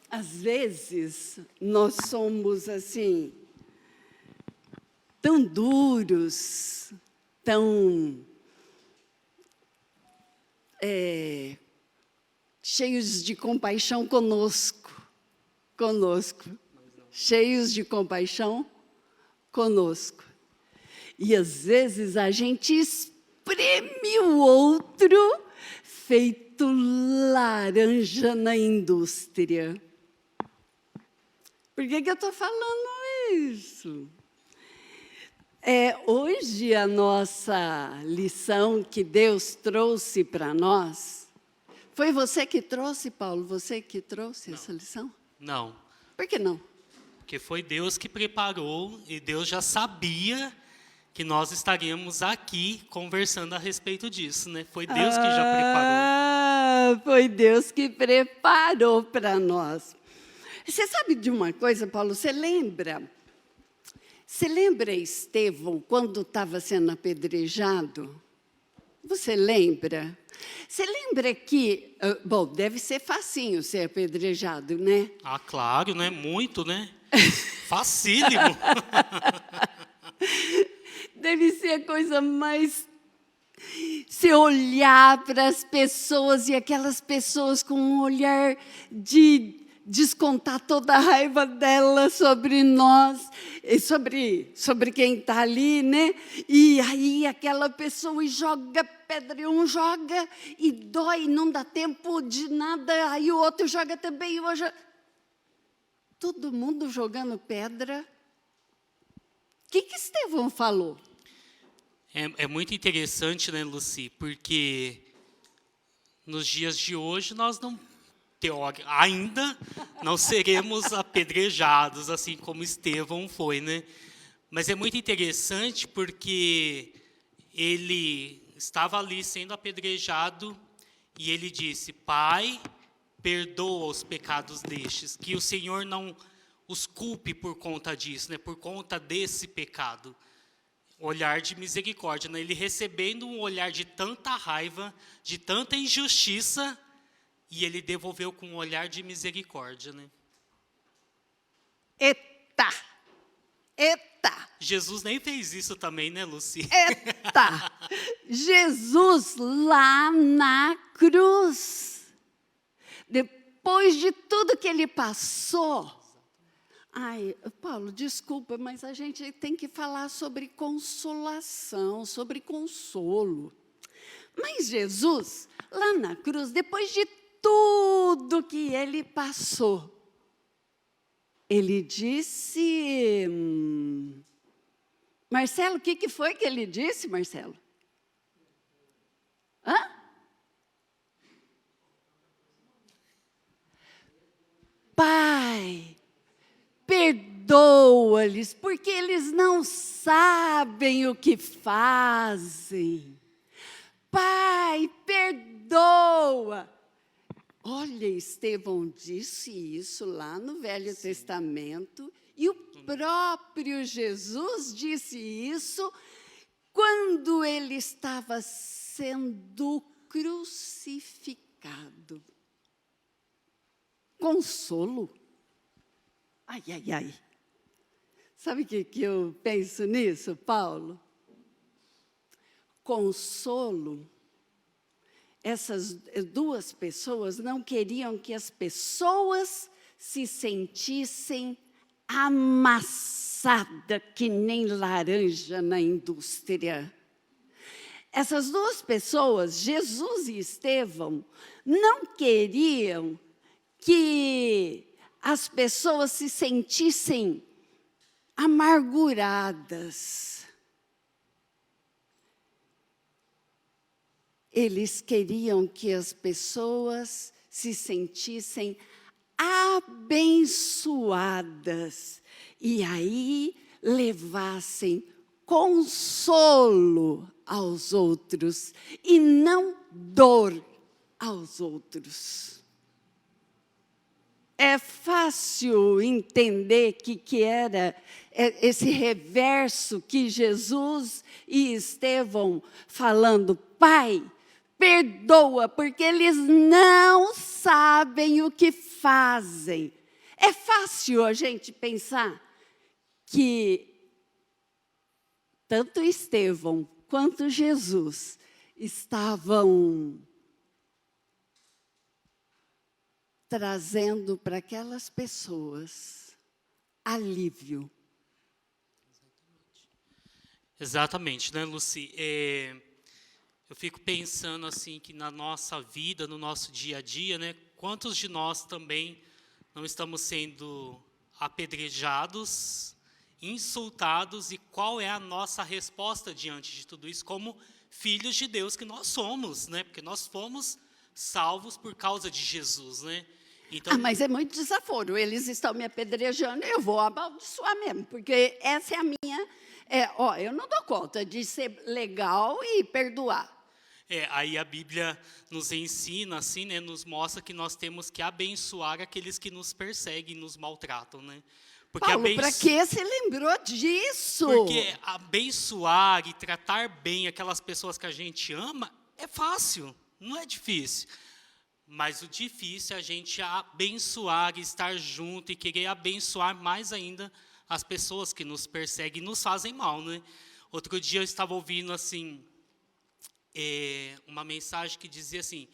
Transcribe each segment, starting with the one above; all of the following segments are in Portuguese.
Às vezes, nós somos, assim, tão duros, tão cheios de compaixão conosco, cheios de compaixão conosco. E, às vezes, a gente espreme o outro feito laranja na indústria. Por que eu estou falando isso? Hoje, a nossa lição que Deus trouxe para nós... Foi você que trouxe, Paulo? Você que trouxe essa lição? Não. Por que não? Porque foi Deus que preparou e Deus já sabia que nós estaríamos aqui conversando a respeito disso, né? Foi Deus que já preparou. Foi Deus que preparou para nós. Você sabe de uma coisa, Paulo? Você lembra Estevão, quando estava sendo apedrejado? Você lembra? Você lembra que... Bom, deve ser facinho ser apedrejado, né? Ah, claro, né? Muito, né? Facílimo. Deve ser a coisa mais... Você olhar para as pessoas e aquelas pessoas com um olhar de descontar toda a raiva dela sobre nós, e sobre quem está ali, né? E aí aquela pessoa joga pedra, e um joga e dói, não dá tempo de nada, aí o outro joga também, todo mundo jogando pedra. O que Estevão falou? É muito interessante, né, Lucy? Porque nos dias de hoje nós ainda não seremos apedrejados, assim como Estevão foi, né? Mas é muito interessante porque ele estava ali sendo apedrejado e ele disse: Pai, perdoa os pecados destes, que o Senhor não os culpe por conta disso, né? Por conta desse pecado. Olhar de misericórdia, né? Ele recebendo um olhar de tanta raiva, de tanta injustiça, e ele devolveu com um olhar de misericórdia, né? Eita! Jesus nem fez isso também, né, Lucy? Eita! Jesus lá na cruz, depois de tudo que ele passou... Ai, Paulo, desculpa, mas a gente tem que falar sobre consolação, sobre consolo. Mas Jesus, lá na cruz, depois de tudo que ele passou, ele disse... Marcelo, o que foi que ele disse, Marcelo? Hã? Pai, perdoa-lhes, porque eles não sabem o que fazem. Pai, perdoa. Olha, Estevão disse isso lá no Velho Testamento, e o próprio Jesus disse isso quando ele estava sendo crucificado. Consolo. Ai. Sabe o que eu penso nisso, Paulo? Consolo. Essas duas pessoas não queriam que as pessoas se sentissem amassadas que nem laranja na indústria. Essas duas pessoas, Jesus e Estevão, não queriam que as pessoas se sentissem amarguradas. Eles queriam que as pessoas se sentissem abençoadas e aí levassem consolo aos outros e não dor aos outros. É fácil entender que era esse reverso que Jesus e Estevão falando: Pai, perdoa, porque eles não sabem o que fazem. É fácil a gente pensar que tanto Estevão quanto Jesus estavam trazendo para aquelas pessoas alívio. Exatamente, né, Lucy? Eu fico pensando assim que na nossa vida, no nosso dia a dia, né, quantos de nós também não estamos sendo apedrejados, insultados, e qual é a nossa resposta diante de tudo isso, como filhos de Deus que nós somos, né? Porque nós fomos salvos por causa de Jesus, né? Então, Mas é muito desaforo. Eles estão me apedrejando, eu vou amaldiçoar mesmo, porque essa é a minha... eu não dou conta de ser legal e perdoar. aí a Bíblia nos ensina, assim, né, nos mostra que nós temos que abençoar aqueles que nos perseguem e nos maltratam, né? Porque Paulo, para que você lembrou disso? Porque abençoar e tratar bem aquelas pessoas que a gente ama é fácil, não é difícil. Mas o difícil é a gente abençoar, estar junto e querer abençoar mais ainda as pessoas que nos perseguem e nos fazem mal, né? Outro dia eu estava ouvindo assim, uma mensagem que dizia assim: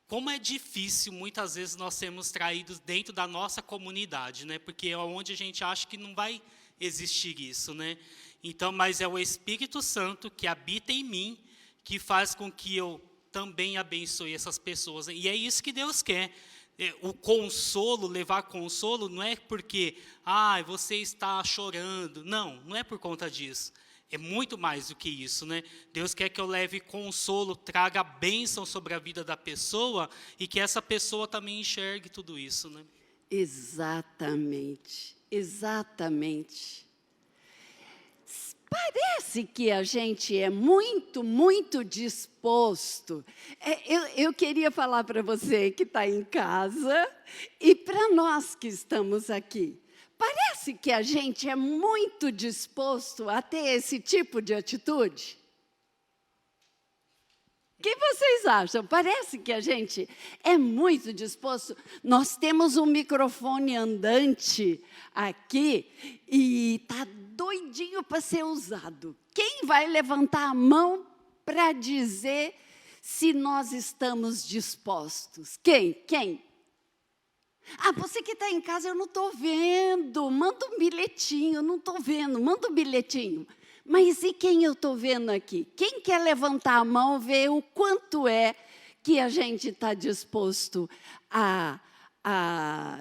como é difícil muitas vezes nós sermos traídos dentro da nossa comunidade, né? Porque é onde a gente acha que não vai existir isso, né? Então, mas é o Espírito Santo que habita em mim que faz com que eu também abençoe essas pessoas. E é isso que Deus quer. O consolo, levar consolo, não é porque, você está chorando. Não, não é por conta disso. É muito mais do que isso, né? Deus quer que eu leve consolo, traga bênção sobre a vida da pessoa e que essa pessoa também enxergue tudo isso, né? Exatamente, exatamente. Parece que a gente é muito, muito disposto. Eu queria falar para você que está em casa e para nós que estamos aqui. Parece que a gente é muito disposto a ter esse tipo de atitude? O que vocês acham? Parece que a gente é muito disposto. Nós temos um microfone andante aqui e está doidinho para ser usado. Quem vai levantar a mão para dizer se nós estamos dispostos? Quem? Você que está em casa, eu não estou vendo. Manda um bilhetinho, eu não estou vendo. Manda um bilhetinho. Mas e quem eu estou vendo aqui? Quem quer levantar a mão, ver o quanto é que a gente está disposto a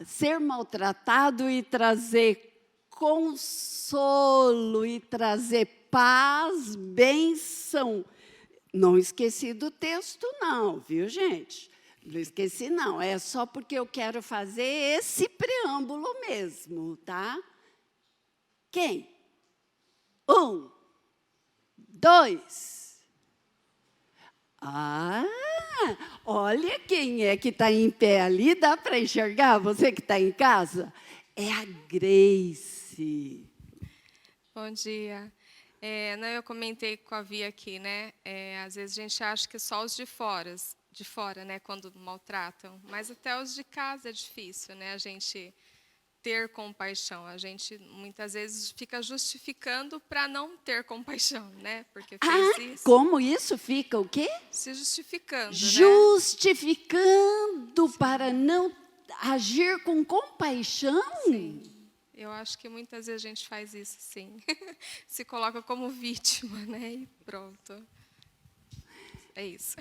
ser maltratado e trazer consolo, e trazer paz, bênção. Não esqueci do texto não, viu, gente? Não esqueci não, é só porque eu quero fazer esse preâmbulo mesmo, tá? Quem? 1, 2. Olha quem é que está em pé ali, dá para enxergar? Você que está em casa? É a Grace. Bom dia. Eu comentei com a Via aqui, né? Às vezes a gente acha que só os de fora, né, quando maltratam, mas até os de casa é difícil, né? A gente ter compaixão. A gente muitas vezes fica justificando para não ter compaixão, né? Porque fez isso. Como isso fica o quê? Se justificando, Justificando, né? Para não agir com compaixão? Sim. Eu acho que muitas vezes a gente faz isso, sim. Se coloca como vítima, né? E pronto. É isso.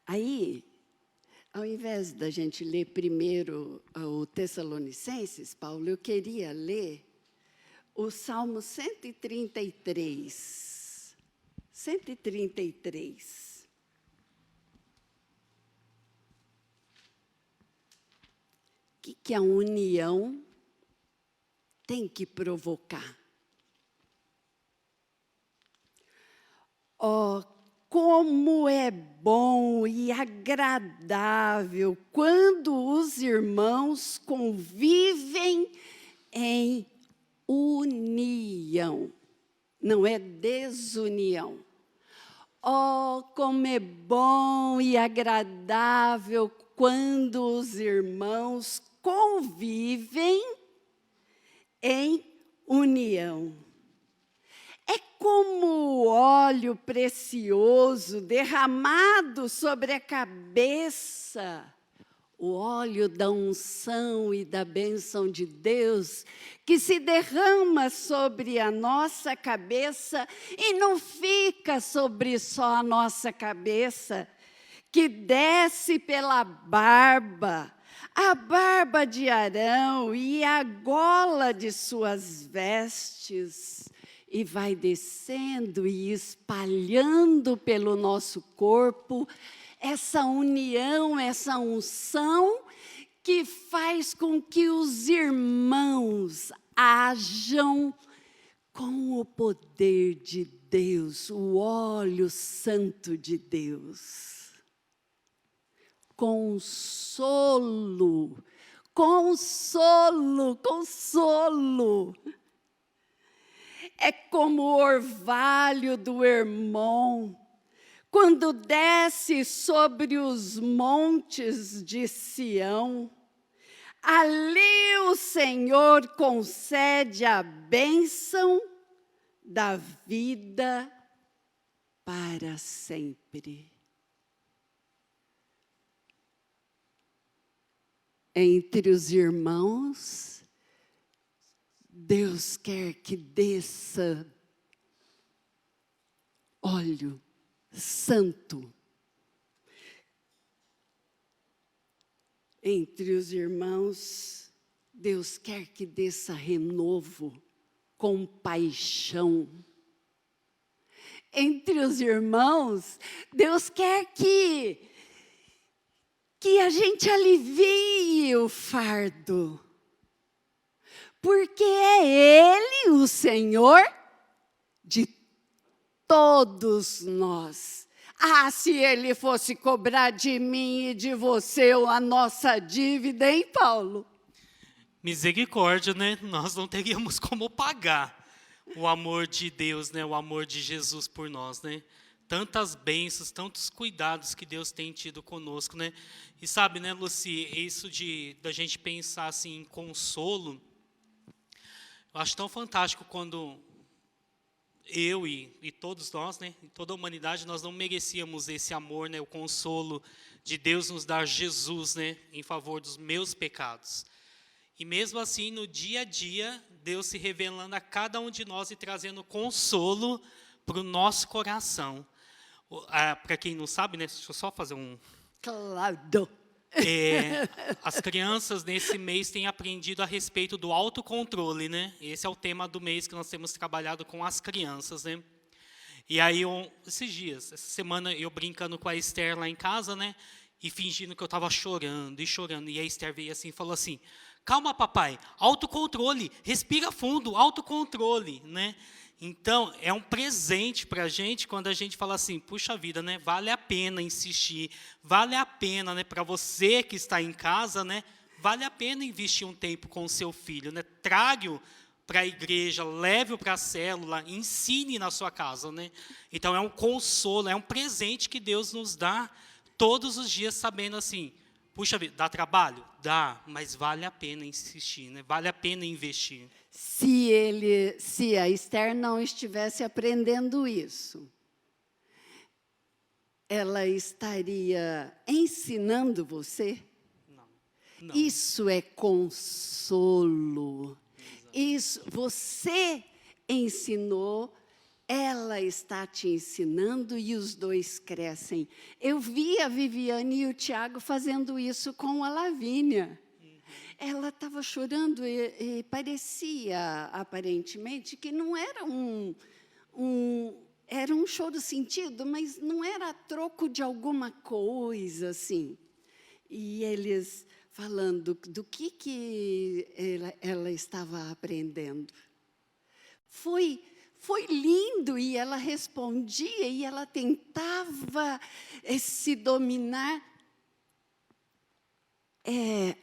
Aí, ao invés da gente ler primeiro o Tessalonicenses, Paulo, eu queria ler o Salmo 133. 133. O que a união tem que provocar? Como é bom e agradável quando os irmãos convivem em união. não é desunião. Oh, como é bom e agradável quando os irmãos convivem em união. É como o óleo precioso derramado sobre a cabeça, o óleo da unção e da bênção de Deus, que se derrama sobre a nossa cabeça e não fica sobre só a nossa cabeça, que desce pela barba, a barba de Arão e a gola de suas vestes, e vai descendo e espalhando pelo nosso corpo essa união, essa unção que faz com que os irmãos ajam com o poder de Deus, o óleo santo de Deus. Consolo, consolo, consolo. É como o orvalho do Hermon, quando desce sobre os montes de Sião. Ali o Senhor concede a bênção da vida para sempre. Entre os irmãos, Deus quer que desça óleo santo. Entre os irmãos, Deus quer que desça renovo, compaixão. Entre os irmãos, Deus quer que a gente alivie o fardo. Porque é Ele o Senhor de todos nós. Ah, se Ele fosse cobrar de mim e de você a nossa dívida, hein, Paulo? Misericórdia, né? Nós não teríamos como pagar o amor de Deus, né? O amor de Jesus por nós, né? Tantas bênçãos, tantos cuidados que Deus tem tido conosco, né? E sabe, né, Luci, isso da gente pensar assim em consolo, eu acho tão fantástico quando eu e todos nós, né, e toda a humanidade, nós não merecíamos esse amor, né, o consolo de Deus nos dar Jesus, né, em favor dos meus pecados. E mesmo assim, no dia a dia, Deus se revelando a cada um de nós e trazendo consolo para o nosso coração. Para quem não sabe, né, deixa eu só fazer um... Claro. As crianças nesse mês têm aprendido a respeito do autocontrole, né? Esse é o tema do mês que nós temos trabalhado com as crianças, né? E aí, esses dias, essa semana, eu brincando com a Esther lá em casa, né? E fingindo que eu estava chorando e chorando. E a Esther veio assim e falou assim, calma, papai, autocontrole, respira fundo, autocontrole, né? Então, é um presente para a gente quando a gente fala assim, puxa vida, né? Vale a pena insistir, vale a pena, né? Para você que está em casa, né? Vale a pena investir um tempo com o seu filho, né? Traga-o para a igreja, leve-o para a célula, ensine na sua casa, né? Então, é um consolo, é um presente que Deus nos dá todos os dias, sabendo assim, puxa vida, dá trabalho? Dá, mas vale a pena insistir, né? Vale a pena investir. Se a Esther não estivesse aprendendo isso, ela estaria ensinando você? Não. Isso é consolo. Isso, você ensinou, ela está te ensinando e os dois crescem. Eu vi a Viviane e o Tiago fazendo isso com a Lavínia. Ela estava chorando e parecia, aparentemente, que não era era um choro sentido, mas não era a troco de alguma coisa, assim. E eles falando do que ela estava aprendendo. Foi lindo, e ela respondia, e ela tentava se dominar.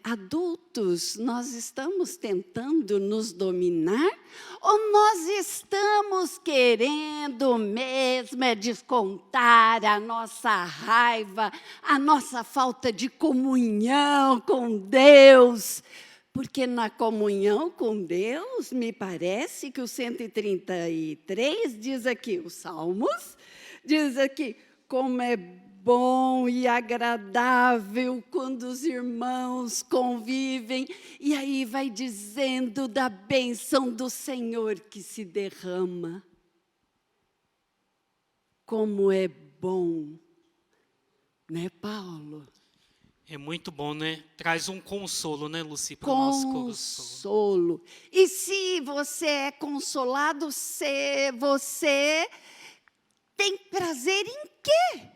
adultos, nós estamos tentando nos dominar ou nós estamos querendo mesmo descontar a nossa raiva, a nossa falta de comunhão com Deus? Porque na comunhão com Deus, me parece que o 133 diz aqui, os Salmos, diz aqui, como é bom e agradável quando os irmãos convivem. E aí vai dizendo da bênção do Senhor que se derrama. Como é bom, né, Paulo? É muito bom, né? Traz um consolo, né, Lucy, para o nosso coração. Consolo. E se você é consolado, você tem prazer em quê?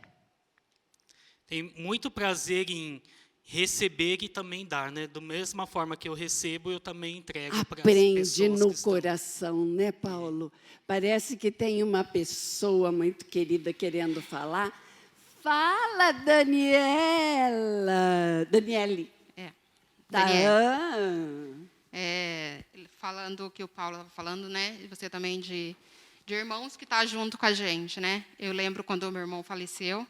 Tem muito prazer em receber e também dar, né? Da mesma forma que eu recebo, eu também entrego para as Aprende pessoas no que estão. coração, né, Paulo? Parece que tem uma pessoa muito querida querendo falar. Fala, Daniele. Tá. Daniele. Falando o que o Paulo estava falando, né? E você também de irmãos que estão junto com a gente, né? Eu lembro quando o meu irmão faleceu,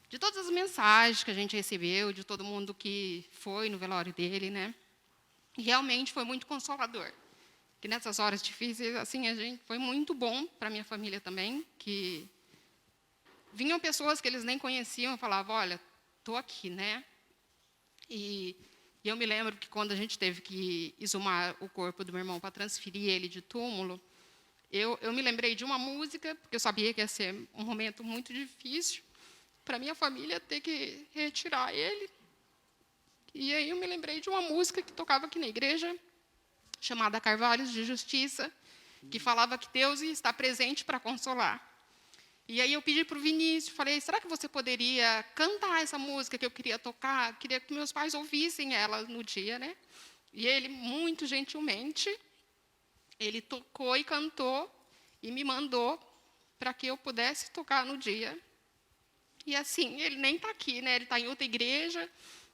de todas as mensagens que a gente recebeu, de todo mundo que foi no velório dele, né? E realmente foi muito consolador. Que nessas horas difíceis, assim, foi muito bom para minha família também, que vinham pessoas que eles nem conheciam e falavam, olha, estou aqui, né? E eu me lembro que quando a gente teve que exumar o corpo do meu irmão para transferir ele de túmulo, eu me lembrei de uma música, porque eu sabia que ia ser um momento muito difícil para minha família ter que retirar ele. E aí eu me lembrei de uma música que tocava aqui na igreja, chamada Carvalhos de Justiça, que falava que Deus ia estar presente para consolar. E aí eu pedi para o Vinícius, falei, será que você poderia cantar essa música que eu queria tocar? Queria que meus pais ouvissem ela no dia, né? E ele, muito gentilmente, ele tocou e cantou e me mandou para que eu pudesse tocar no dia. E assim, ele nem está aqui, né? Ele está em outra igreja,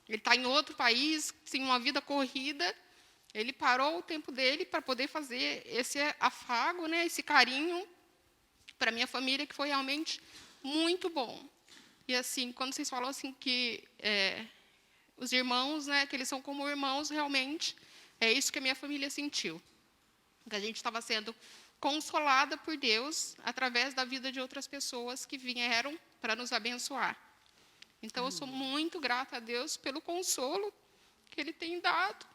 ele está em outro país, sem uma vida corrida. Ele parou o tempo dele para poder fazer esse afago, né? Esse carinho para minha família, que foi realmente muito bom. E assim, quando vocês falam assim que os irmãos, né, que eles são como irmãos, realmente é isso que a minha família sentiu. Que a gente estava sendo consolada por Deus através da vida de outras pessoas que vieram para nos abençoar. Então, eu sou muito grata a Deus pelo consolo que Ele tem dado.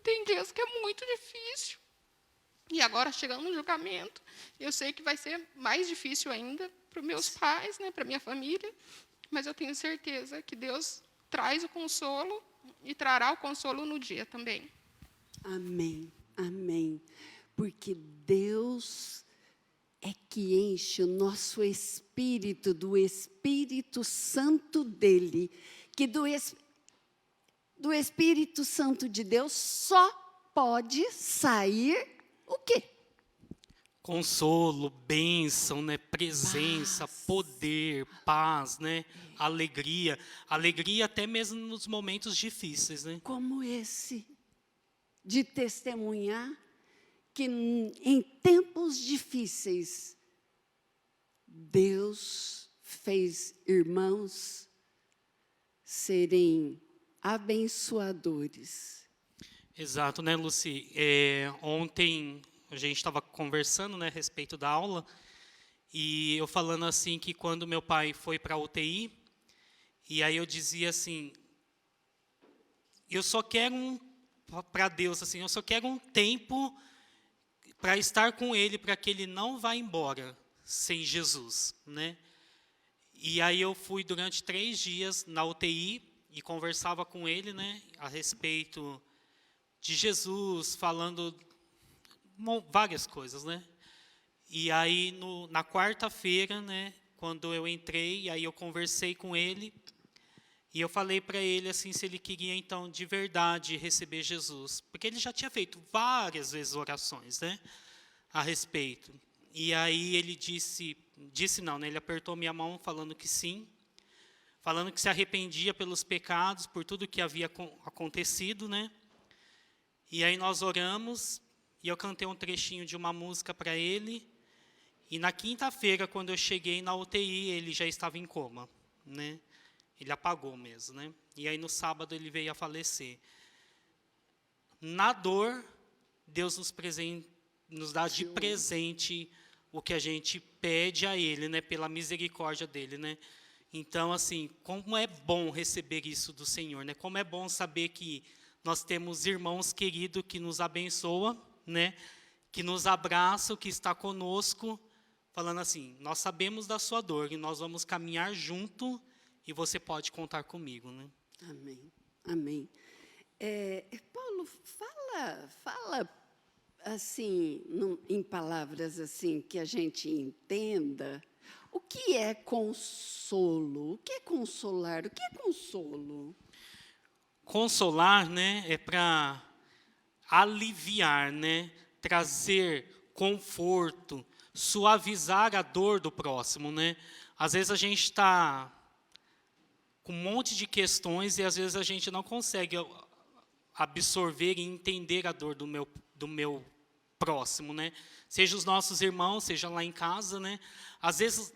Tem dias que é muito difícil. E agora, chegando no julgamento, eu sei que vai ser mais difícil ainda para os meus pais, né, para a minha família, mas eu tenho certeza que Deus traz o consolo e trará o consolo no dia também. Amém, amém. Porque Deus é que enche o nosso espírito do Espírito Santo dele, que do Espírito Santo de Deus só pode sair o quê? Consolo, bênção, né? Presença, poder, paz, né? Alegria. Alegria até mesmo nos momentos difíceis, né? Como esse, de testemunhar que em tempos difíceis, Deus fez irmãos serem abençoadores. Exato, né, Lucy? Ontem a gente estava conversando, né, a respeito da aula, e eu falando assim que quando meu pai foi para a UTI, e aí eu dizia assim, eu só quero para Deus, assim, eu só quero um tempo para estar com Ele, para que Ele não vá embora sem Jesus, né? E aí eu fui durante 3 dias na UTI e conversava com ele, né, a respeito de Jesus, falando várias coisas, né? E aí na quarta-feira, né, quando eu entrei, aí eu conversei com ele e eu falei para ele assim se ele queria então de verdade receber Jesus, porque ele já tinha feito várias vezes orações, né, a respeito. E aí ele disse não, né, ele apertou minha mão falando que sim. falando que se arrependia pelos pecados, por tudo que havia acontecido, né? E aí nós oramos, e eu cantei um trechinho de uma música para ele, e na quinta-feira, quando eu cheguei na UTI, ele já estava em coma, né? Ele apagou mesmo, né? E aí no sábado ele veio a falecer. Na dor, Deus nos dá de presente o que a gente pede a Ele, né? Pela misericórdia dEle, né? Então, assim, como é bom receber isso do Senhor, né? Como é bom saber que nós temos irmãos queridos que nos abençoam, né? Que nos abraçam, que está conosco, falando assim, nós sabemos da sua dor e nós vamos caminhar junto e você pode contar comigo, né? Amém, amém. Paulo, fala assim, em palavras assim, que a gente entenda, o que é consolo? O que é consolar? O que é consolo? Consolar, né, é para aliviar, né, trazer conforto, suavizar a dor do próximo, né? Às vezes a gente está com um monte de questões e às vezes a gente não consegue absorver e entender a dor do meu próximo, né? Seja os nossos irmãos, seja lá em casa, né? Às vezes,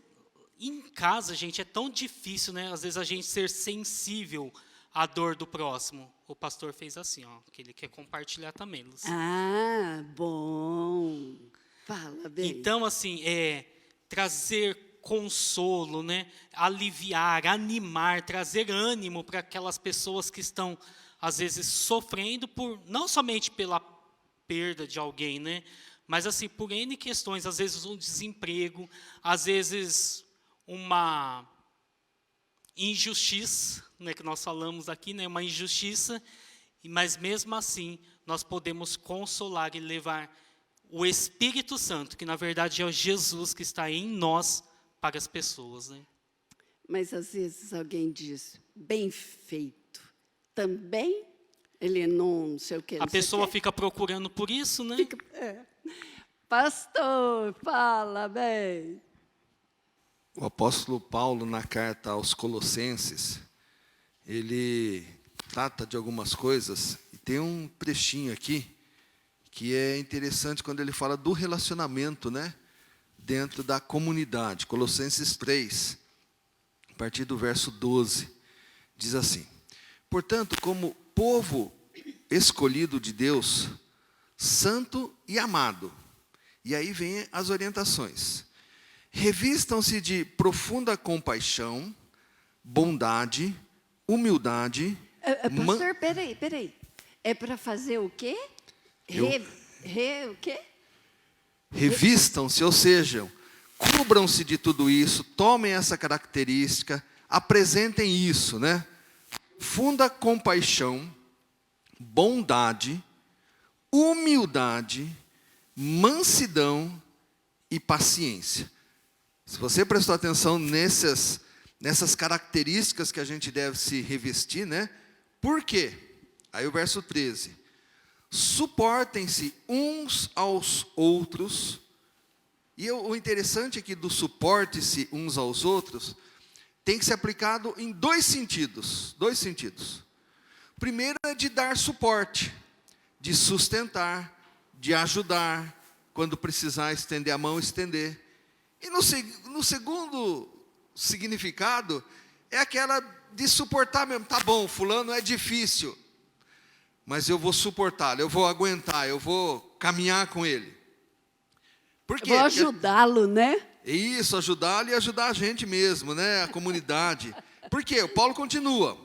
em casa, gente, é tão difícil, né? Às vezes a gente ser sensível à dor do próximo. O pastor fez assim, ó, que ele quer compartilhar também, Lúcia. Ah, bom. Fala bem. Então, assim, trazer consolo, né? Aliviar, animar, trazer ânimo para aquelas pessoas que estão, às vezes, sofrendo não somente pela perda de alguém, né? Mas assim, por N questões, às vezes um desemprego, às vezes uma injustiça, né, que nós falamos aqui, né, uma injustiça, mas mesmo assim nós podemos consolar e levar o Espírito Santo, que na verdade é o Jesus que está em nós, para as pessoas, né? Mas às vezes alguém diz, bem feito. Também ele não sei o que. A pessoa fica procurando por isso, né? Pastor, fala bem. O apóstolo Paulo, na carta aos Colossenses, ele trata de algumas coisas, e tem um trechinho aqui, que é interessante quando ele fala do relacionamento, né, dentro da comunidade. Colossenses 3, a partir do verso 12, diz assim: portanto, como povo escolhido de Deus, santo e amado, e aí vem as orientações. Revistam-se de profunda compaixão, bondade, humildade. Pastor, peraí. É para fazer o quê? O quê? Revistam-se, ou seja, cubram-se de tudo isso, tomem essa característica, apresentem isso, né? Profunda compaixão, bondade, humildade, mansidão e paciência. Se você prestou atenção nessas características que a gente deve se revestir, né? Por quê? Aí o verso 13. Suportem-se uns aos outros. E o interessante aqui do suporte-se uns aos outros tem que ser aplicado em dois sentidos. Primeiro é de dar suporte, de sustentar, de ajudar, quando precisar estender a mão, estender. E no segundo significado, é aquela de suportar mesmo. Tá bom, fulano é difícil, mas eu vou suportá-lo, eu vou aguentar, eu vou caminhar com ele. Por quê? Vou ajudá-lo, né? Isso, ajudá-lo e ajudar a gente mesmo, né? A comunidade. Por quê? O Paulo continua.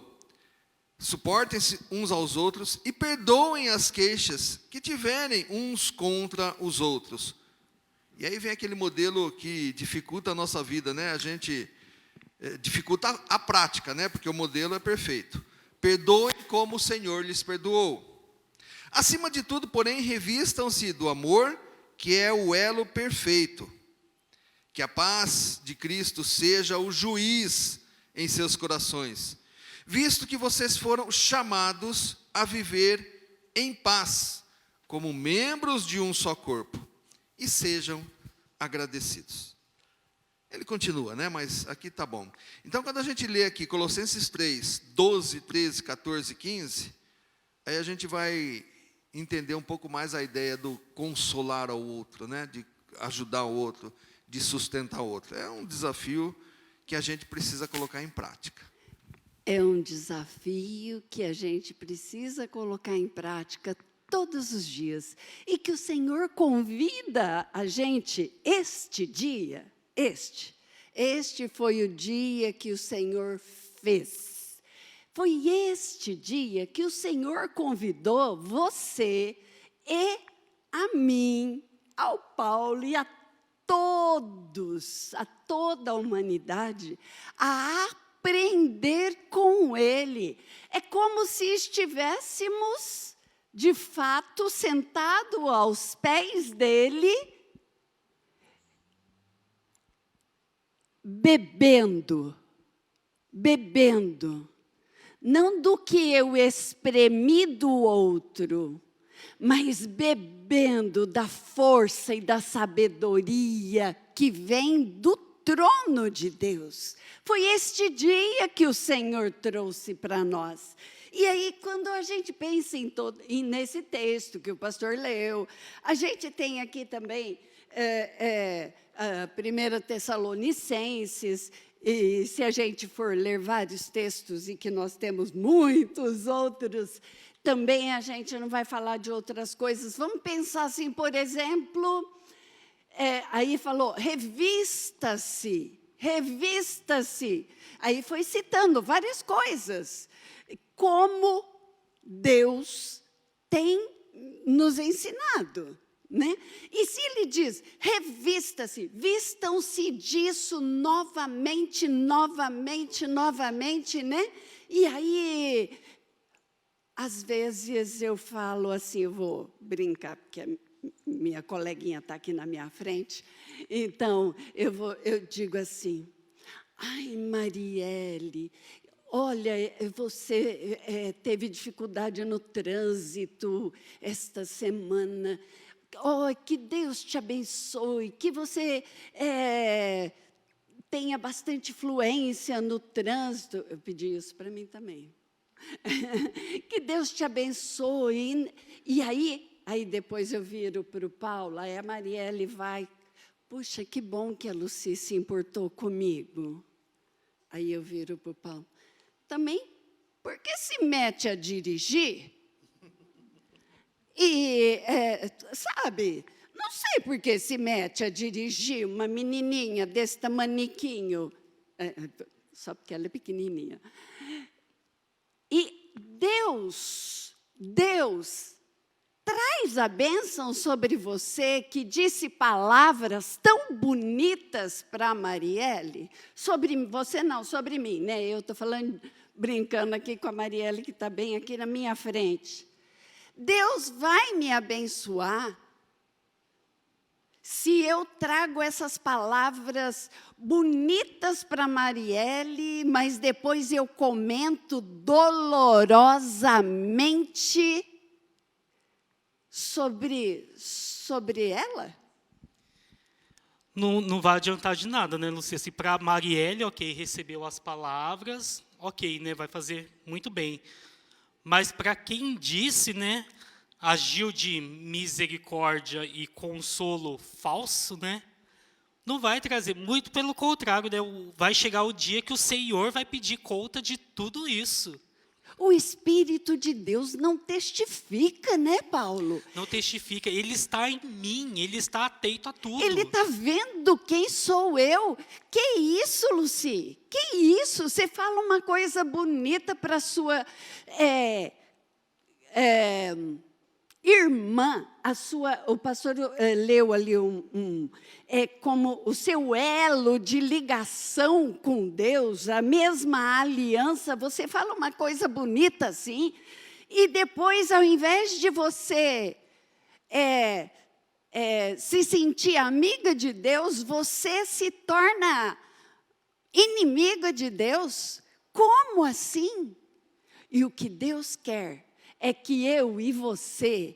Suportem-se uns aos outros e perdoem as queixas que tiverem uns contra os outros. E aí vem aquele modelo que dificulta a nossa vida, né? A gente dificulta a prática, né? Porque o modelo é perfeito. Perdoem como o Senhor lhes perdoou. Acima de tudo, porém, revistam-se do amor, que é o elo perfeito. Que a paz de Cristo seja o juiz em seus corações, visto que vocês foram chamados a viver em paz, como membros de um só corpo, e sejam agradecidos. Ele continua, né? Mas aqui tá bom. Então, quando a gente lê aqui Colossenses 3, 12, 13, 14 e 15, aí a gente vai entender um pouco mais a ideia do consolar ao outro, né? De ajudar o outro, de sustentar o outro. É um desafio que a gente precisa colocar em prática. É um desafio que a gente precisa colocar em prática todos os dias. E que o Senhor convida a gente este dia. Este foi o dia que o Senhor fez. Foi este dia que o Senhor convidou você e a mim, ao Paulo e a todos, a toda a humanidade, a aprender com Ele. É como se estivéssemos, de fato, sentados aos pés dEle, bebendo, não do que eu espremi do outro, mas bebendo da força e da sabedoria que vem do trono de Deus. Foi este dia que o Senhor trouxe para nós. E aí, quando a gente pensa nesse texto que o pastor leu, a gente tem aqui também 1 Tessalonicenses, e se a gente for ler vários textos, e que nós temos muitos outros, também a gente não vai falar de outras coisas. Vamos pensar assim, por exemplo, aí falou, revista-se. Aí foi citando várias coisas, como Deus tem nos ensinado. Né? E se ele diz, revista-se, vistam-se disso novamente, né? E aí, às vezes eu falo assim, eu vou brincar, porque a minha coleguinha está aqui na minha frente, então eu digo assim, ai, Marielle, olha, você teve dificuldade no trânsito esta semana. Oh, que Deus te abençoe, que você tenha bastante fluência no trânsito. Eu pedi isso para mim também. Que Deus te abençoe. E aí depois eu viro para o Paulo, aí a Marielle vai, puxa, que bom que a Lucy se importou comigo. Aí eu viro para o Paulo, também, por que se mete a dirigir? E, sabe, não sei por que se mete a dirigir uma menininha desse tamaniquinho, só porque ela é pequenininha. E Deus traz a bênção sobre você, que disse palavras tão bonitas para a Marielle, sobre você não, sobre mim, né? Eu estou falando, brincando aqui com a Marielle, que está bem aqui na minha frente. Deus vai me abençoar se eu trago essas palavras bonitas para Marielle, mas depois eu comento dolorosamente sobre ela? Não vai adiantar de nada, né, Lucia? Se para a Marielle, ok, recebeu as palavras, ok, né, vai fazer muito bem. Mas para quem disse, né, agiu de misericórdia e consolo falso, né, não vai trazer, muito pelo contrário, né, vai chegar o dia que o Senhor vai pedir conta de tudo isso. O Espírito de Deus não testifica, né, Paulo? Não testifica, Ele está em mim, Ele está atento a tudo. Ele está vendo quem sou eu. Que isso, Lucy? Que isso? Você fala uma coisa bonita para a sua irmã, o pastor leu ali como o seu elo de ligação com Deus, a mesma aliança. Você fala uma coisa bonita assim, e depois, ao invés de você se sentir amiga de Deus, você se torna inimiga de Deus. Como assim? E o que Deus quer é que eu e você,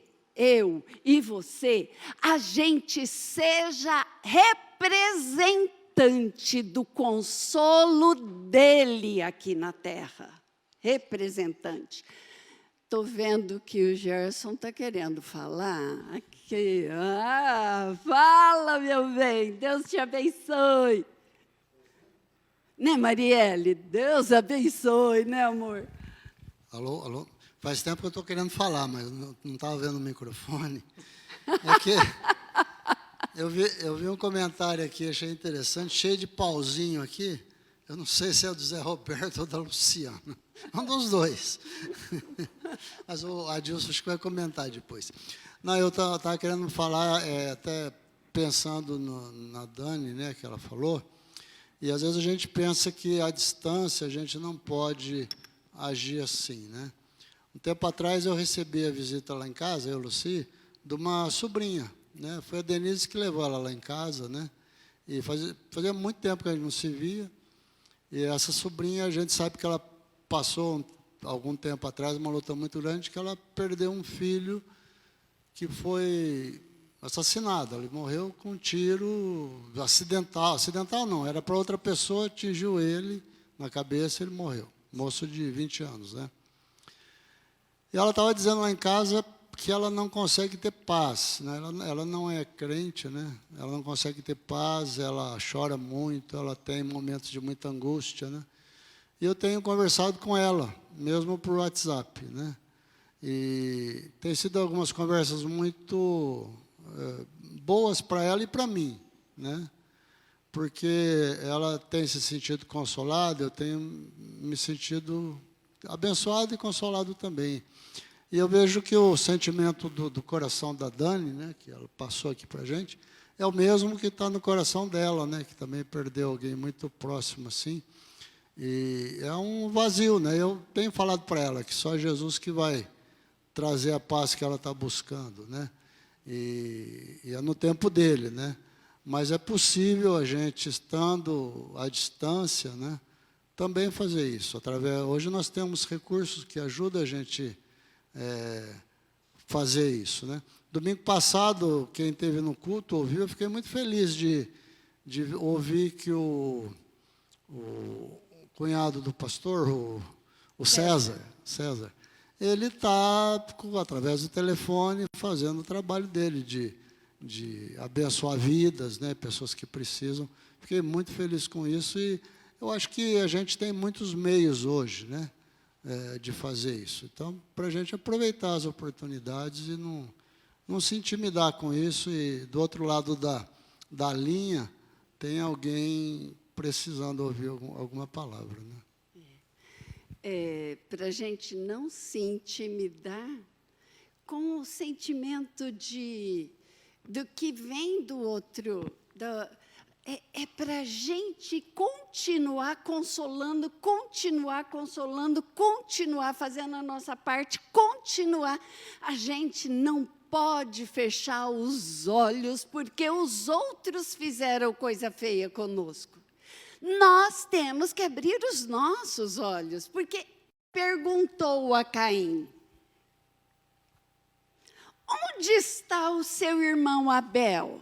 a gente seja representante representante do consolo dele aqui na terra. Representante. Estou vendo que o Gerson está querendo falar. Aqui. Fala, meu bem. Deus te abençoe. Né, Marielle? Deus abençoe, né, amor? Alô, alô? Faz tempo que eu estou querendo falar, mas não estava vendo o microfone. É que eu vi um comentário aqui, achei interessante, cheio de pauzinho aqui. Eu não sei se é do Zé Roberto ou da Luciana. Um dos dois. Mas o Adilson acho que vai comentar depois. Não, eu estava querendo falar, até pensando na Dani, né, que ela falou, e às vezes a gente pensa que à distância a gente não pode agir assim, né? Um tempo atrás eu recebi a visita lá em casa, eu, Luci, de uma sobrinha, né? Foi a Denise que levou ela lá em casa, né? E fazia muito tempo que a gente não se via. E essa sobrinha, a gente sabe que ela passou, algum tempo atrás, uma luta muito grande, que ela perdeu um filho que foi assassinado. Ele morreu com um tiro acidental. Acidental não, era para outra pessoa, atingiu ele na cabeça e ele morreu. Moço de 20 anos, né? E ela estava dizendo lá em casa que ela não consegue ter paz, né? Ela não é crente, né? Ela não consegue ter paz, ela chora muito, ela tem momentos de muita angústia, né? E eu tenho conversado com ela, mesmo por WhatsApp, né? E tem sido algumas conversas muito boas para ela e para mim, né? Porque ela tem se sentido consolada, eu tenho me sentido abençoado e consolado também. E eu vejo que o sentimento do coração da Dani, né, que ela passou aqui para a gente, é o mesmo que está no coração dela, né, que também perdeu alguém muito próximo assim. E é um vazio, né? Eu tenho falado para ela que só Jesus que vai trazer a paz que ela está buscando, né? E é no tempo dele, né? Mas é possível a gente, estando à distância, né, também fazer isso. Hoje nós temos recursos que ajudam a gente fazer isso, né? Domingo passado, quem esteve no culto ouviu, eu fiquei muito feliz de ouvir que o cunhado do pastor, o César, ele está, através do telefone, fazendo o trabalho dele de abençoar vidas, né, pessoas que precisam. Fiquei muito feliz com isso e eu acho que a gente tem muitos meios hoje, né, de fazer isso. Então, para a gente aproveitar as oportunidades e não se intimidar com isso. E, do outro lado da linha, tem alguém precisando ouvir alguma palavra, né? Para a gente não se intimidar com o sentimento do que vem do outro. Para a gente continuar consolando, continuar fazendo a nossa parte, continuar. A gente não pode fechar os olhos porque os outros fizeram coisa feia conosco. Nós temos que abrir os nossos olhos, porque perguntou a Caim: onde está o seu irmão Abel?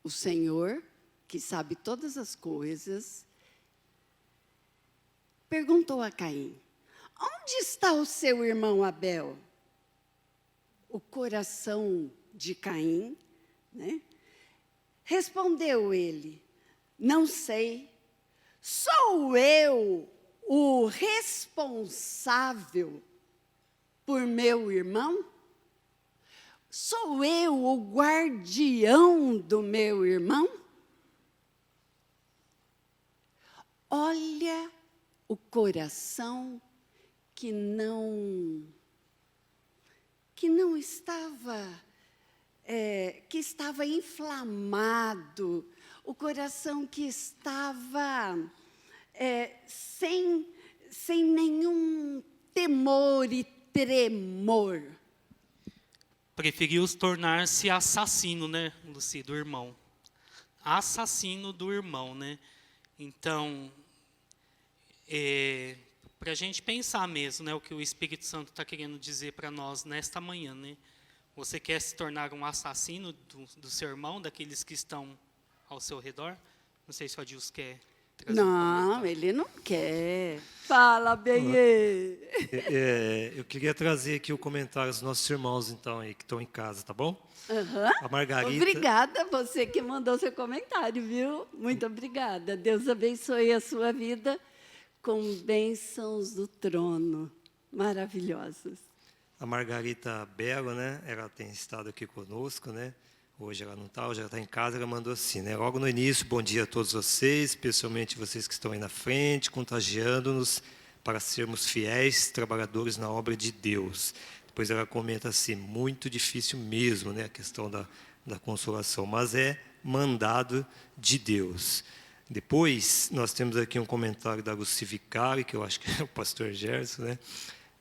O Senhor, que sabe todas as coisas, perguntou a Caim: onde está o seu irmão Abel? O coração de Caim, né? Respondeu ele: não sei, sou eu o responsável por meu irmão? Sou eu o guardião do meu irmão? Olha o coração que não estava inflamado, o coração que estava sem nenhum temor e tremor. Preferiu tornar-se assassino, né, Luci, do irmão. Assassino do irmão, né? Então, para a gente pensar mesmo, né, o que o Espírito Santo está querendo dizer para nós nesta manhã, né? Você quer se tornar um assassino do seu irmão, daqueles que estão ao seu redor? Não sei se o Adilson quer trazer um Não, comentário. ele não quer. Fala, Benê. Eu queria trazer aqui o comentário dos nossos irmãos, então, aí, que estão em casa, tá bom? Aham. A Margarita. Obrigada, você que mandou seu comentário, viu? Muito obrigada. Deus abençoe a sua vida com bênçãos do trono maravilhosas. A Margarita Belo, né? Ela tem estado aqui conosco, né? Hoje ela não está, hoje ela está em casa, ela mandou assim, né? Logo no início, bom dia a todos vocês, especialmente vocês que estão aí na frente, contagiando-nos para sermos fiéis trabalhadores na obra de Deus. Depois ela comenta assim, muito difícil mesmo, né? A questão da consolação, mas é mandado de Deus. Depois, nós temos aqui um comentário da Luci Vicari, que eu acho que é o pastor Gerson, né?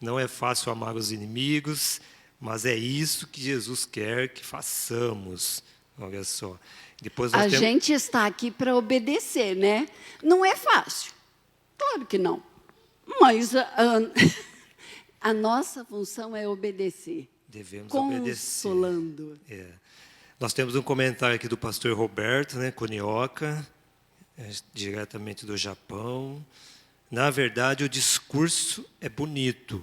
Não é fácil amar os inimigos, mas é isso que Jesus quer que façamos. Olha só. Depois nós A temos... gente está aqui para obedecer, né? Não é fácil. Claro que não. Mas a nossa função é obedecer. Devemos obedecer. Consolando. Nós temos um comentário aqui do pastor Roberto, né, Kunioka, diretamente do Japão. Na verdade, o discurso é bonito,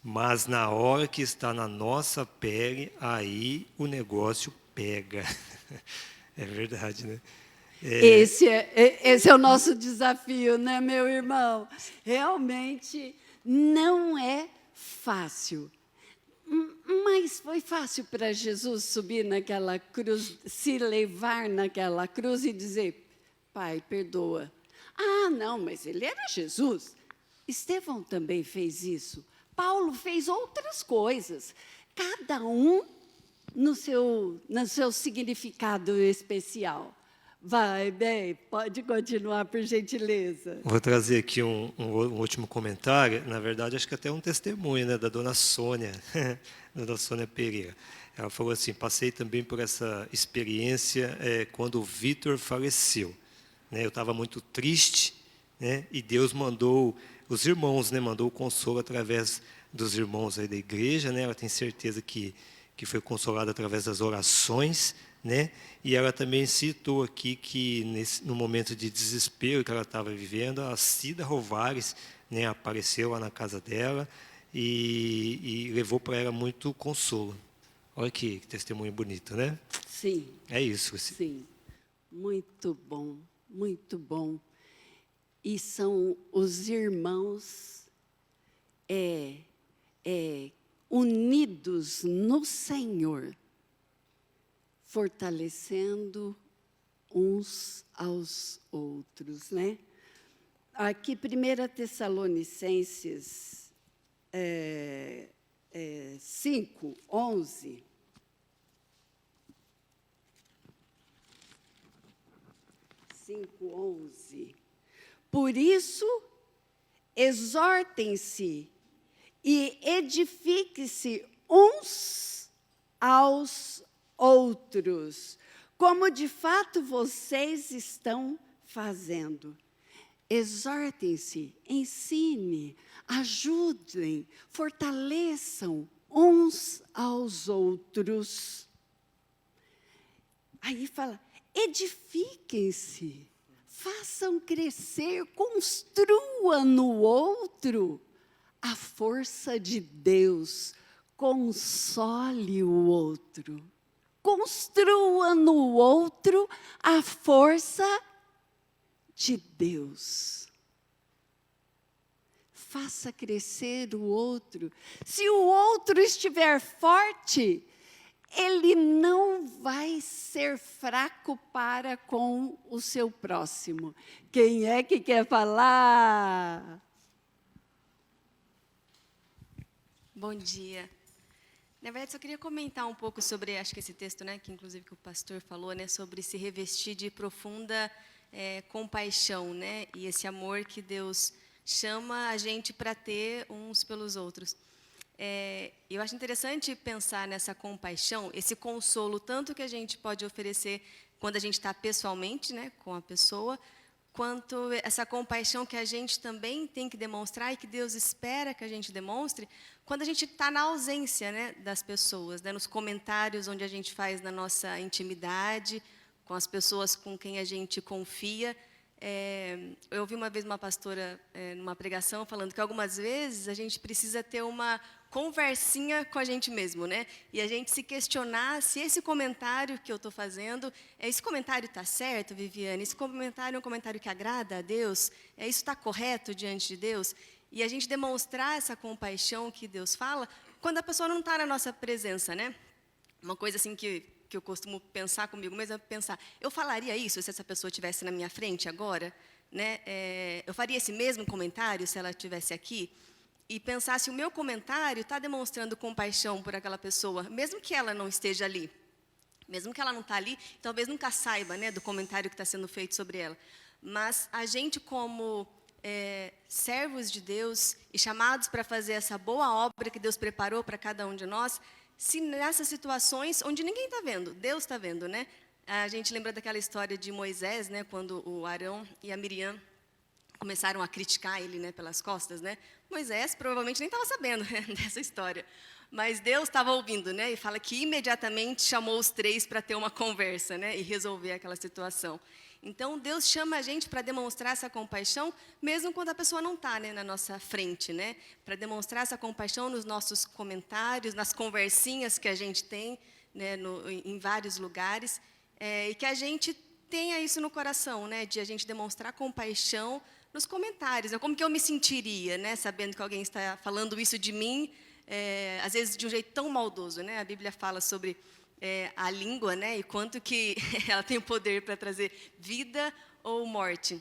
mas na hora que está na nossa pele, aí o negócio pega. É verdade, né? Esse é o nosso desafio, né, meu irmão? Realmente não é fácil. Mas foi fácil para Jesus subir naquela cruz, se levar naquela cruz e dizer, Pai, perdoa. Ah, não, mas ele era Jesus. Estevão também fez isso. Paulo fez outras coisas. Cada um no seu significado especial. Vai, bem, pode continuar, por gentileza. Vou trazer aqui um último comentário. Na verdade, acho que até um testemunho, né, da dona Sônia, da dona Sônia Pereira. Ela falou assim, passei também por essa experiência quando o Vitor faleceu. Né, eu estava muito triste, né, e Deus mandou os irmãos, né, mandou o consolo através dos irmãos aí da igreja. Né, ela tem certeza que foi consolada através das orações, né? E ela também citou aqui que no momento de desespero que ela estava vivendo, a Cida Rovares, né, apareceu lá na casa dela e levou para ela muito consolo. Olha que testemunho bonito, né? Sim. É isso. Sim. Muito bom, muito bom. E são os irmãos unidos no Senhor, fortalecendo uns aos outros, né? Aqui, 1 Tessalonicenses 5:11. Por isso, exortem-se e edifiquem-se uns aos outros, como de fato vocês estão fazendo. Exortem-se, ensinem, ajudem, fortaleçam uns aos outros. Aí fala, edifiquem-se, façam crescer, construam no outro a força de Deus, console o outro. Construa no outro a força de Deus. Faça crescer o outro. Se o outro estiver forte, ele não vai ser fraco para com o seu próximo. Quem é que quer falar? Bom dia. Na verdade, só queria comentar um pouco sobre, acho que esse texto, né, que inclusive que o pastor falou, né, sobre se revestir de profunda compaixão, né, e esse amor que Deus chama a gente para ter uns pelos outros. Eu acho interessante pensar nessa compaixão, esse consolo, tanto que a gente pode oferecer quando a gente está pessoalmente, né, com a pessoa, quanto essa compaixão que a gente também tem que demonstrar e que Deus espera que a gente demonstre quando a gente está na ausência, né, das pessoas, né, nos comentários onde a gente faz na nossa intimidade, com as pessoas com quem a gente confia. Eu ouvi uma vez uma pastora, numa pregação, falando que algumas vezes a gente precisa ter uma conversinha com a gente mesmo, né? E a gente se questionar se esse comentário que eu estou fazendo, esse comentário está certo, Viviane? Esse comentário é um comentário que agrada a Deus? Isso está correto diante de Deus? E a gente demonstrar essa compaixão que Deus fala quando a pessoa não está na nossa presença, né? Uma coisa assim que eu costumo pensar comigo mesmo é pensar, eu falaria isso se essa pessoa estivesse na minha frente agora? Né? Eu faria esse mesmo comentário se ela estivesse aqui? E pensar se o meu comentário está demonstrando compaixão por aquela pessoa, mesmo que ela não esteja ali. Mesmo que ela não está ali, talvez nunca saiba, né, do comentário que está sendo feito sobre ela. Mas a gente, como servos de Deus e chamados para fazer essa boa obra que Deus preparou para cada um de nós, se nessas situações onde ninguém está vendo, Deus está vendo, né? A gente lembra daquela história de Moisés, né, quando o Arão e a Miriam começaram a criticar ele, né, pelas costas, né? Moisés provavelmente nem estava sabendo, né, dessa história, mas Deus estava ouvindo, né? E fala que imediatamente chamou os 3 para ter uma conversa, né, e resolver aquela situação. Então Deus chama a gente para demonstrar essa compaixão, mesmo quando a pessoa não está, né, na nossa frente, né? Para demonstrar essa compaixão nos nossos comentários, nas conversinhas que a gente tem, né, em vários lugares, e que a gente tenha isso no coração, né, de a gente demonstrar compaixão nos comentários, né? Como que eu me sentiria, né, sabendo que alguém está falando isso de mim, às vezes de um jeito tão maldoso, né? A Bíblia fala sobre a língua, né, e quanto que ela tem o poder para trazer vida ou morte.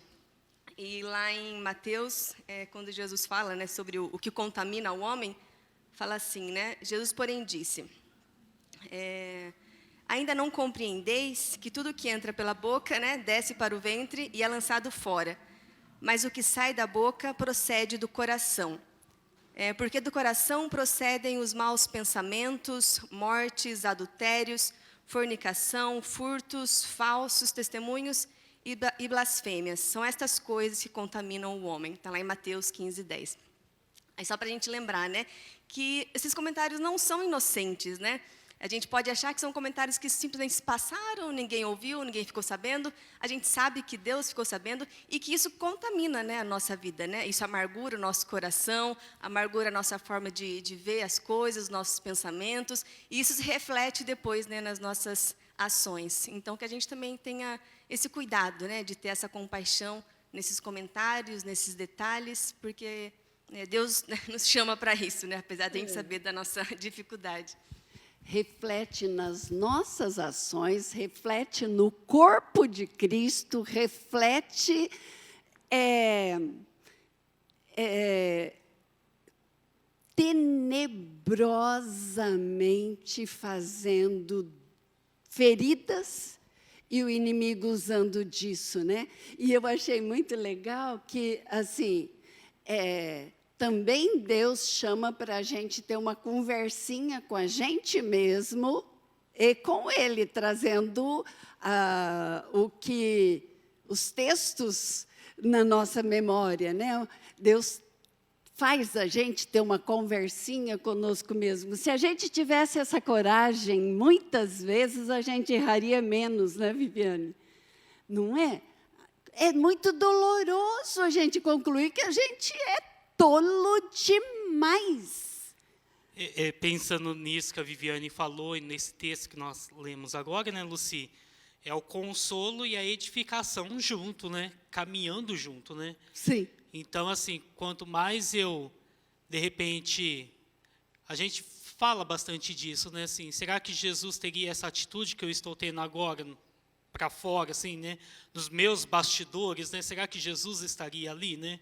E lá em Mateus, quando Jesus fala, né, sobre o que contamina o homem, fala assim, né? Jesus, porém, disse: ainda não compreendeis que tudo que entra pela boca, né, desce para o ventre e é lançado fora. Mas o que sai da boca procede do coração. Porque do coração procedem os maus pensamentos, mortes, adultérios, fornicação, furtos, falsos testemunhos e blasfêmias. São estas coisas que contaminam o homem. Está lá em Mateus 15:10. Aí só para a gente lembrar, né, que esses comentários não são inocentes, né? A gente pode achar que são comentários que simplesmente se passaram, ninguém ouviu, ninguém ficou sabendo. A gente sabe que Deus ficou sabendo e que isso contamina, né, a nossa vida, né? Isso amargura o nosso coração, amargura a nossa forma de ver as coisas, os nossos pensamentos. E isso se reflete depois, né, nas nossas ações. Então, que a gente também tenha esse cuidado, né, de ter essa compaixão nesses comentários, nesses detalhes, porque Deus, né, nos chama para isso, né, apesar de a gente saber da nossa dificuldade. Reflete nas nossas ações, reflete no corpo de Cristo, reflete tenebrosamente fazendo feridas e o inimigo usando disso, né? E eu achei muito legal que, assim, também Deus chama para a gente ter uma conversinha com a gente mesmo e com Ele, trazendo os textos na nossa memória, né? Deus faz a gente ter uma conversinha conosco mesmo. Se a gente tivesse essa coragem, muitas vezes a gente erraria menos, né, Viviane? Não é? É muito doloroso a gente concluir que a gente é tolo demais. Pensando nisso que a Viviane falou, e nesse texto que nós lemos agora, né, Luci? É o consolo e a edificação junto, né? Caminhando junto, né? Sim. Então, assim, quanto mais eu, de repente, a gente fala bastante disso, né? Assim, será que Jesus teria essa atitude que eu estou tendo agora para fora, assim, né? Nos meus bastidores, né? Será que Jesus estaria ali, né?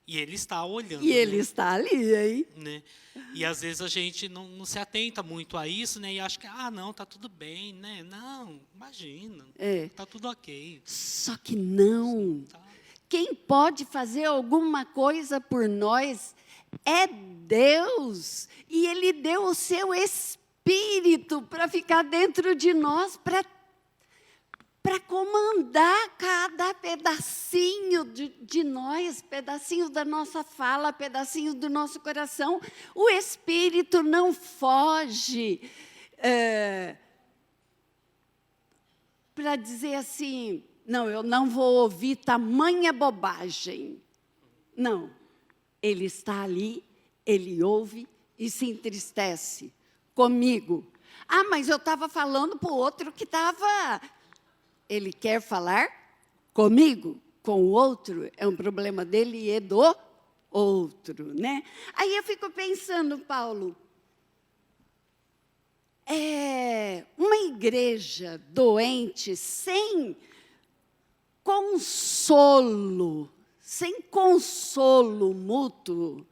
E Ele está olhando. E Ele né? está ali, hein? Né? E às vezes a gente não se atenta muito a isso, né? E acha que, não, tá tudo bem, né? Não, imagina, tá tudo ok. Só que não. Tá. Quem pode fazer alguma coisa por nós é Deus. E Ele deu o seu Espírito para ficar dentro de nós, para para comandar cada pedacinho de nós, pedacinho da nossa fala, pedacinho do nosso coração. O Espírito não foge para dizer assim, não, eu não vou ouvir tamanha bobagem. Não, ele está ali, ele ouve e se entristece comigo. Ah, mas eu estava falando para o outro que estava... Ele quer falar comigo, com o outro, é um problema dele e do outro, né? Aí eu fico pensando, Paulo, uma igreja doente, sem consolo mútuo,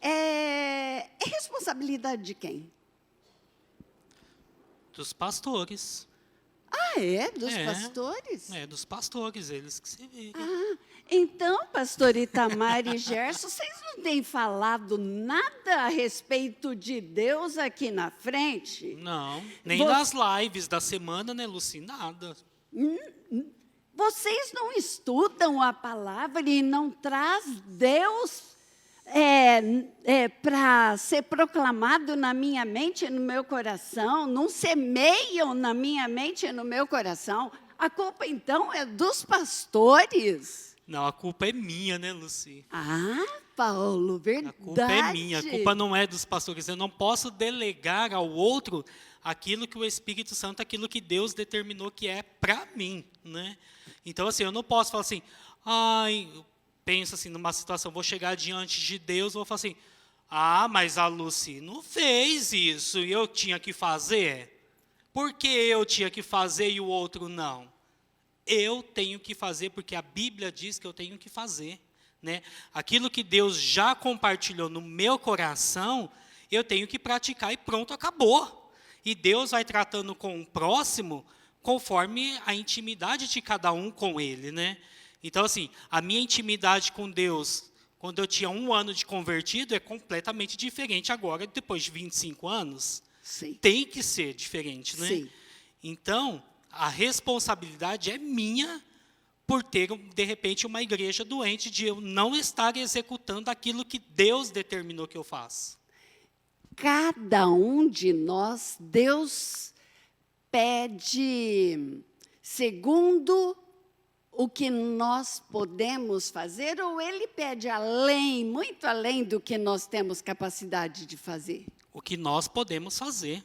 é responsabilidade de quem? Dos pastores. Ah, é? Dos pastores? É, dos pastores, eles que se virem. Ah, então, pastor Itamar e Gerson, vocês não têm falado nada a respeito de Deus aqui na frente? Não, nem nas lives da semana, né, Luci? Nada. Vocês não estudam a palavra e não traz Deus para ser proclamado na minha mente e no meu coração, não semeiam na minha mente e no meu coração. A culpa, então, é dos pastores. Não, a culpa é minha, né, Luci? Ah, Paulo, verdade. A culpa é minha, a culpa não é dos pastores. Eu não posso delegar ao outro aquilo que o Espírito Santo, aquilo que Deus determinou que é para mim, né? Então, assim, eu não posso falar assim, penso assim, numa situação, vou chegar diante de Deus, vou falar assim, mas a Luci não fez isso, e eu tinha que fazer? Por que eu tinha que fazer e o outro não? Eu tenho que fazer, porque a Bíblia diz que eu tenho que fazer, né? Aquilo que Deus já compartilhou no meu coração, eu tenho que praticar e pronto, acabou. E Deus vai tratando com o próximo conforme a intimidade de cada um com Ele, né? Então, assim, a minha intimidade com Deus, quando eu tinha 1 ano de convertido, é completamente diferente agora, depois de 25 anos. Sim. Tem que ser diferente, né? Sim. Então, a responsabilidade é minha por ter, de repente, uma igreja doente, de eu não estar executando aquilo que Deus determinou que eu faça. Cada um de nós, Deus pede segundo o que nós podemos fazer, ou Ele pede além, muito além do que nós temos capacidade de fazer? O que nós podemos fazer.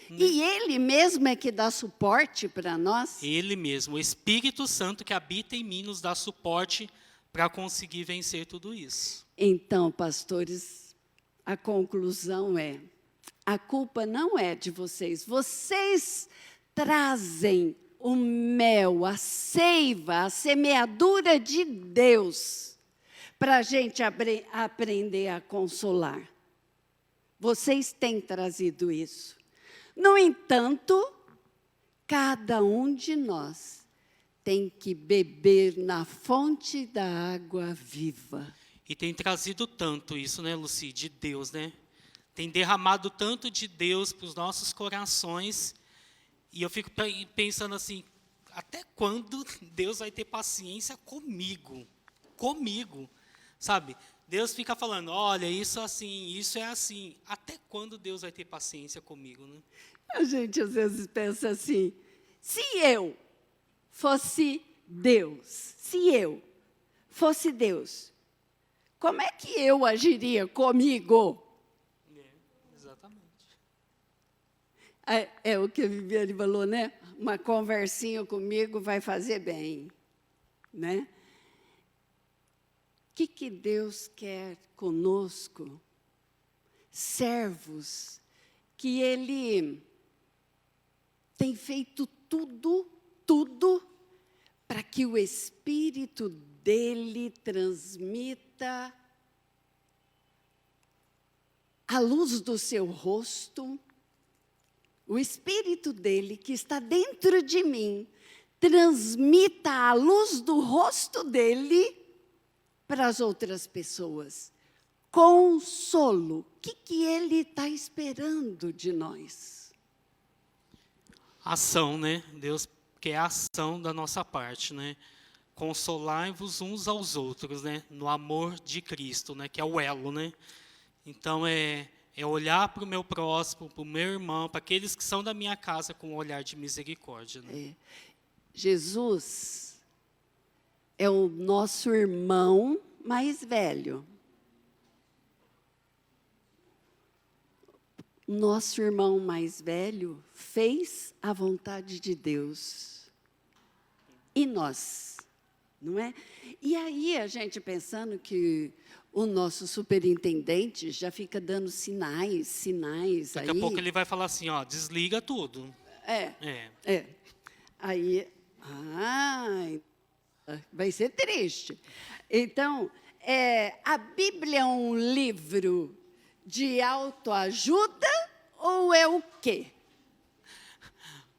E Ele mesmo é que dá suporte para nós? Ele mesmo, o Espírito Santo que habita em mim, nos dá suporte para conseguir vencer tudo isso. Então, pastores, a conclusão é, a culpa não é de vocês. Vocês trazem o mel, a seiva, a semeadura de Deus para a gente aprender a consolar. Vocês têm trazido isso. No entanto, cada um de nós tem que beber na fonte da água viva. E tem trazido tanto isso, né, Luci, de Deus, né? Tem derramado tanto de Deus para os nossos corações. E eu fico pensando assim, até quando Deus vai ter paciência comigo? Comigo, sabe? Deus fica falando, olha, isso assim, isso é assim. Até quando Deus vai ter paciência comigo, né? A gente às vezes pensa assim, se eu fosse Deus, como é que eu agiria comigo? Exatamente. É o que a Viviane falou, né? Uma conversinha comigo vai fazer bem, né? O que Deus quer conosco? Servos que Ele tem feito tudo para que o Espírito dele transmita a luz do seu rosto, o Espírito dele que está dentro de mim, transmita a luz do rosto dele para as outras pessoas. Consolo. O que ele está esperando de nós? ação, né? Deus quer a ação da nossa parte, né? Consolai-vos uns aos outros, né? No amor de Cristo, né? Que é o elo, né? Então, é olhar para o meu próximo, para o meu irmão, para aqueles que são da minha casa com um olhar de misericórdia, né? Jesus é o nosso irmão mais velho. Nosso irmão mais velho fez a vontade de Deus. E nós, não é? E aí a gente pensando que o nosso superintendente já fica dando sinais Daqui aí. a pouco ele vai falar assim, ó, desliga tudo. Aí, vai ser triste. Então, a Bíblia é um livro de autoajuda ou é o quê?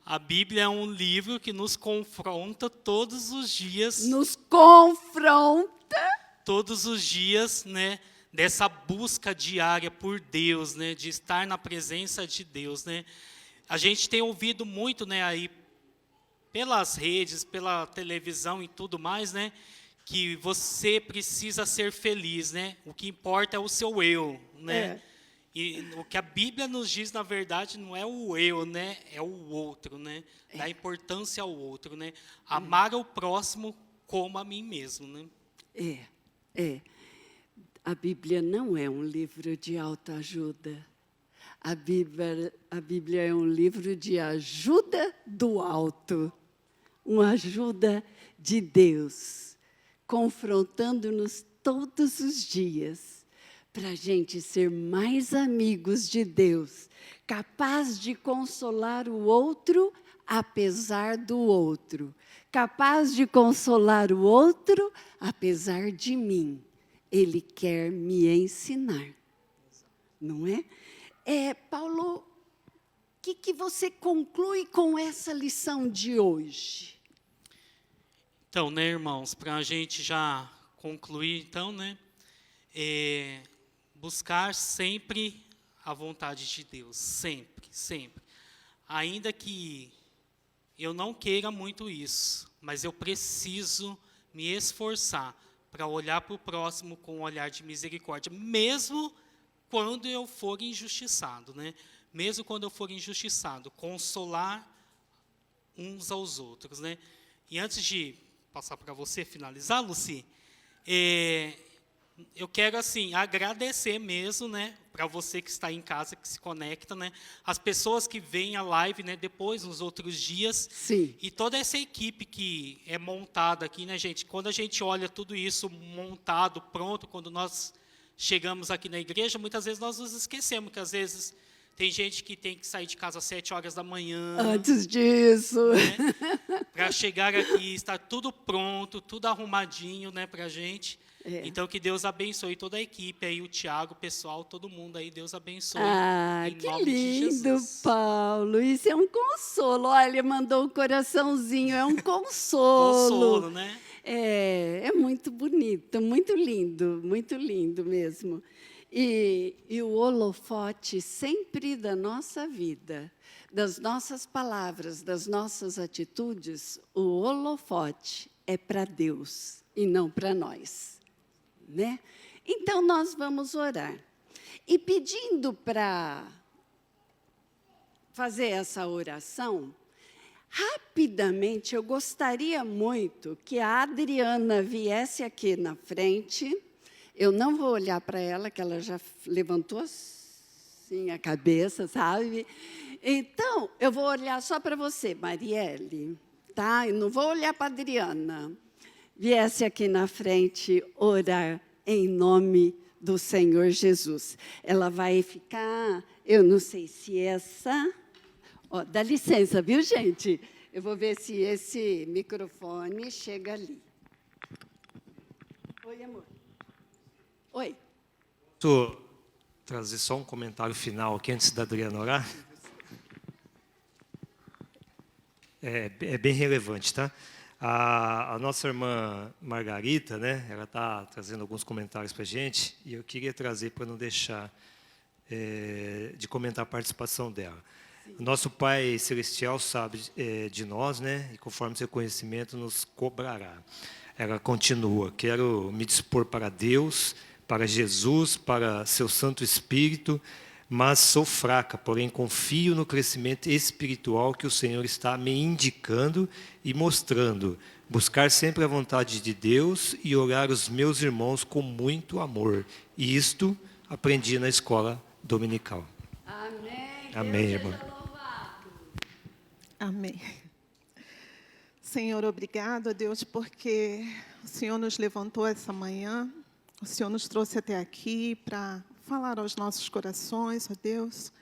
A Bíblia é um livro que nos confronta todos os dias. Nos confronta. Todos os dias, né? Dessa busca diária por Deus, né? De estar na presença de Deus, né? A gente tem ouvido muito, né? Aí pelas redes, pela televisão e tudo mais, né? Que você precisa ser feliz, né? O que importa é o seu eu, né? E o que a Bíblia nos diz, na verdade, não é o eu, né? É o outro, né? Dá importância ao outro, né? Amar o próximo como a mim mesmo, né? A Bíblia não é um livro de autoajuda. A Bíblia é um livro de ajuda do alto. Uma ajuda de Deus, confrontando-nos todos os dias, para a gente ser mais amigos de Deus, capaz de consolar o outro, apesar do outro, capaz de consolar o outro, apesar de mim. Ele quer me ensinar, não é? Paulo, o que você conclui com essa lição de hoje? Então, né, irmãos, para a gente já concluir, então, né, buscar sempre a vontade de Deus, sempre, sempre. Ainda que eu não queira muito isso, mas eu preciso me esforçar para olhar para o próximo com um olhar de misericórdia, mesmo quando eu for injustiçado, né? Mesmo quando eu for injustiçado, consolar uns aos outros, né? E antes de passar para você finalizar, Luci, eu quero assim agradecer mesmo, né, para você que está em casa, que se conecta, né, as pessoas que veem a live, né, depois nos outros dias. Sim. E toda essa equipe que é montada aqui, né, gente? Quando a gente olha tudo isso montado, pronto, quando nós chegamos aqui na igreja, muitas vezes nós nos esquecemos que às vezes tem gente que tem que sair de casa às 7 horas da manhã. Antes disso. Né, para chegar aqui, estar tudo pronto, tudo arrumadinho, né, para a gente. Então, que Deus abençoe toda a equipe aí, o Tiago, o pessoal, todo mundo aí, Deus abençoe. Em Que nome de lindo, Jesus. Paulo. Isso é um consolo. Olha, mandou um coraçãozinho, é um consolo. Consolo, né? É muito bonito, muito lindo mesmo. E o holofote sempre da nossa vida, das nossas palavras, das nossas atitudes, o holofote é para Deus e não para nós, né? Então, nós vamos orar. E pedindo para fazer essa oração, rapidamente, eu gostaria muito que a Adriana viesse aqui na frente. Eu não vou olhar para ela, que ela já levantou assim a cabeça, sabe? Então, eu vou olhar só para você, Marielle, tá? Eu não vou olhar para a Adriana. Viesse aqui na frente orar em nome do Senhor Jesus. Ela vai ficar, eu não sei se essa... Ó, dá licença, viu, gente? Eu vou ver se esse microfone chega ali. Oi, amor. Oi. Posso trazer só um comentário final aqui antes da Adriana orar? É bem relevante, tá? A nossa irmã Margarita, né? Ela está trazendo alguns comentários para a gente e eu queria trazer para não deixar de comentar a participação dela. O nosso Pai Celestial sabe de nós, né? E conforme seu conhecimento nos cobrará. Ela continua: quero me dispor para Deus, para Jesus, para seu Santo Espírito, mas sou fraca, porém confio no crescimento espiritual que o Senhor está me indicando e mostrando. Buscar sempre a vontade de Deus e orar os meus irmãos com muito amor. E isto aprendi na escola dominical. Amém. Amém, Deus irmã. seja louvado. Amém. Senhor, obrigado, Deus, porque o Senhor nos levantou essa manhã, o Senhor nos trouxe até aqui para falar aos nossos corações, ó Deus,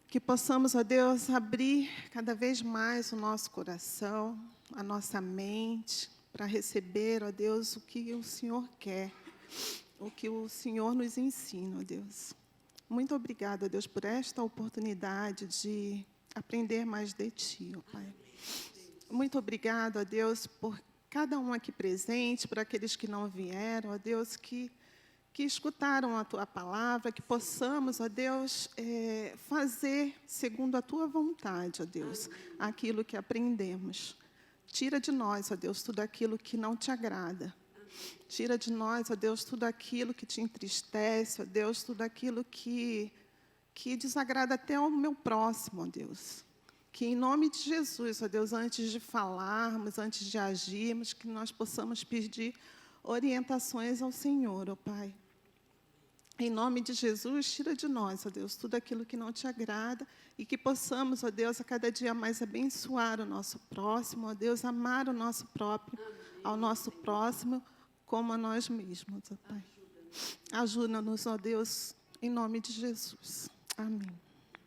que possamos, ó Deus, abrir cada vez mais o nosso coração, a nossa mente, para receber, ó Deus, o que o Senhor quer, o que o Senhor nos ensina, ó Deus. Muito obrigada, ó Deus, por esta oportunidade de aprender mais de Ti, ó Pai. Muito obrigada, ó Deus, por cada um aqui presente, por aqueles que não vieram, ó Deus, que escutaram a Tua palavra, que possamos, ó Deus, fazer segundo a Tua vontade, ó Deus, aquilo que aprendemos. Tira de nós, ó Deus, tudo aquilo que não Te agrada. Tira de nós, ó Deus, tudo aquilo que Te entristece, ó Deus, tudo aquilo que desagrada até ao meu próximo, ó Deus. Que, em nome de Jesus, ó Deus, antes de falarmos, antes de agirmos, que nós possamos pedir orientações ao Senhor, ó Pai. Em nome de Jesus, tira de nós, ó Deus, tudo aquilo que não Te agrada e que possamos, ó Deus, a cada dia mais abençoar o nosso próximo, ó Deus, amar o nosso próprio, ao nosso próximo, como a nós mesmos, ó Pai. Ajuda-nos, ó Deus, em nome de Jesus. Amém.